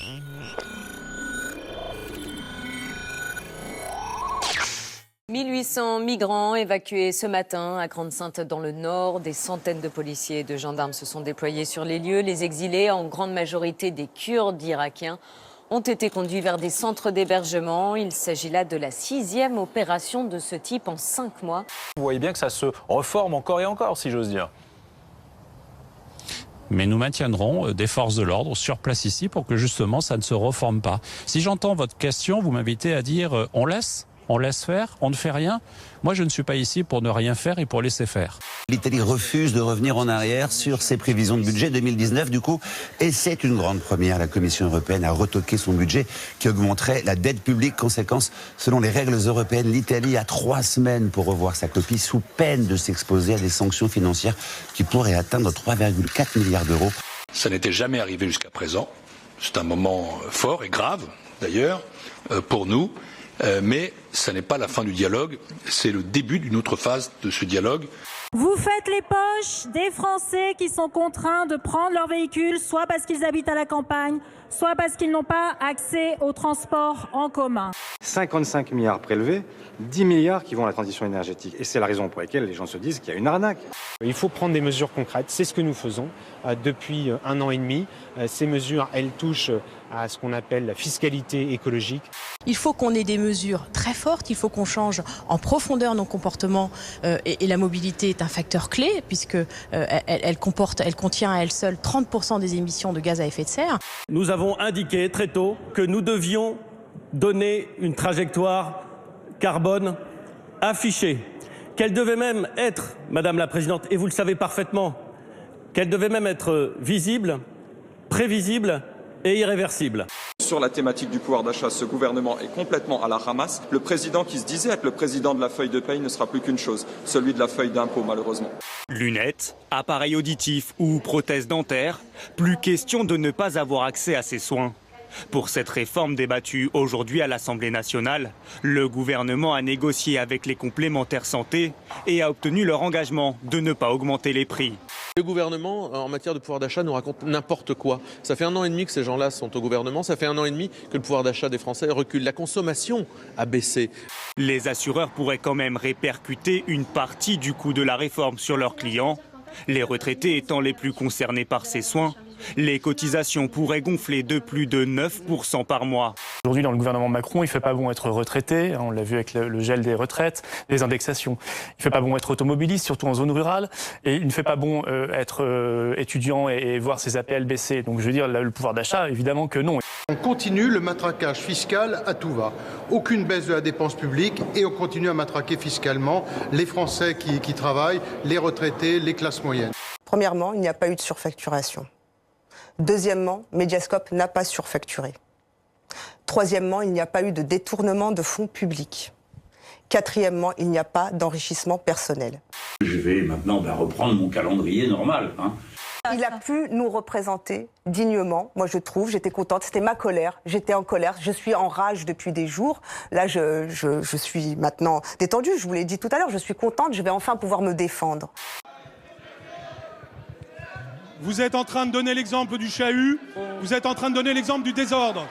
« 1800 migrants évacués ce matin à Grande-Synthe dans le Nord. Des centaines de policiers et de gendarmes se sont déployés sur les lieux. Les exilés, en grande majorité des Kurdes irakiens, ont été conduits vers des centres d'hébergement. Il s'agit là de la 6e opération de ce type en 5 mois. Vous voyez bien que ça se reforme encore et encore, si j'ose dire. Mais nous maintiendrons des forces de l'ordre sur place ici pour que justement ça ne se reforme pas. Si j'entends votre question, vous m'invitez à dire on laisse faire, on ne fait rien. Moi, je ne suis pas ici pour ne rien faire et pour laisser faire. L'Italie refuse de revenir en arrière sur ses prévisions de budget 2019, du coup, et c'est une grande première. La Commission européenne a retoqué son budget qui augmenterait la dette publique. Conséquence, selon les règles européennes, l'Italie a 3 semaines pour revoir sa copie sous peine de s'exposer à des sanctions financières qui pourraient atteindre 3,4 milliards d'euros. Ça n'était jamais arrivé jusqu'à présent. C'est un moment fort et grave, d'ailleurs, pour nous. Mais ça n'est pas la fin du dialogue, c'est le début d'une autre phase de ce dialogue. Vous faites les poches des Français qui sont contraints de prendre leur véhicule, soit parce qu'ils habitent à la campagne, soit parce qu'ils n'ont pas accès au transport en commun. 55 milliards prélevés, 10 milliards qui vont à la transition énergétique. Et c'est la raison pour laquelle les gens se disent qu'il y a une arnaque. Il faut prendre des mesures concrètes, c'est ce que nous faisons depuis 1 an et demi. Ces mesures, elles touchent à ce qu'on appelle la fiscalité écologique. Il faut qu'on ait des mesures très fortes, il faut qu'on change en profondeur nos comportements et la mobilité est un facteur clé puisque elle contient à elle seule 30% des émissions de gaz à effet de serre. Nous avons indiqué très tôt que nous devions donner une trajectoire carbone affichée, qu'elle devait même être, Madame la Présidente, et vous le savez parfaitement, qu'elle devait même être visible, prévisible et irréversible. Sur la thématique du pouvoir d'achat, ce gouvernement est complètement à la ramasse. Le président qui se disait être le président de la feuille de paye ne sera plus qu'une chose, celui de la feuille d'impôt malheureusement. Lunettes, appareils auditifs ou prothèses dentaires, plus question de ne pas avoir accès à ces soins. Pour cette réforme débattue aujourd'hui à l'Assemblée nationale, le gouvernement a négocié avec les complémentaires santé et a obtenu leur engagement de ne pas augmenter les prix. Le gouvernement, en matière de pouvoir d'achat, nous raconte n'importe quoi. Ça fait 1 an et demi que ces gens-là sont au gouvernement, ça fait 1 an et demi que le pouvoir d'achat des Français recule. La consommation a baissé. Les assureurs pourraient quand même répercuter une partie du coût de la réforme sur leurs clients. Les retraités étant les plus concernés par ces soins, les cotisations pourraient gonfler de plus de 9% par mois. Aujourd'hui, dans le gouvernement Macron, il ne fait pas bon être retraité. On l'a vu avec le gel des retraites, des indexations. Il ne fait pas bon être automobiliste, surtout en zone rurale. Et il ne fait pas bon être étudiant et voir ses APL baisser. Donc je veux dire, le pouvoir d'achat, évidemment que non. On continue le matraquage fiscal à tout va. Aucune baisse de la dépense publique et on continue à matraquer fiscalement les Français qui travaillent, les retraités, les classes moyennes. Premièrement, il n'y a pas eu de surfacturation. Deuxièmement, Mediascope n'a pas surfacturé. Troisièmement, il n'y a pas eu de détournement de fonds publics. Quatrièmement, il n'y a pas d'enrichissement personnel. Je vais maintenant reprendre mon calendrier normal. Il a pu nous représenter dignement, moi je trouve, j'étais contente, c'était ma colère, j'étais en colère, je suis en rage depuis des jours. Là je suis maintenant détendue, je vous l'ai dit tout à l'heure, je suis contente, je vais enfin pouvoir me défendre. Vous êtes en train de donner l'exemple du chahut, vous êtes en train de donner l'exemple du désordre.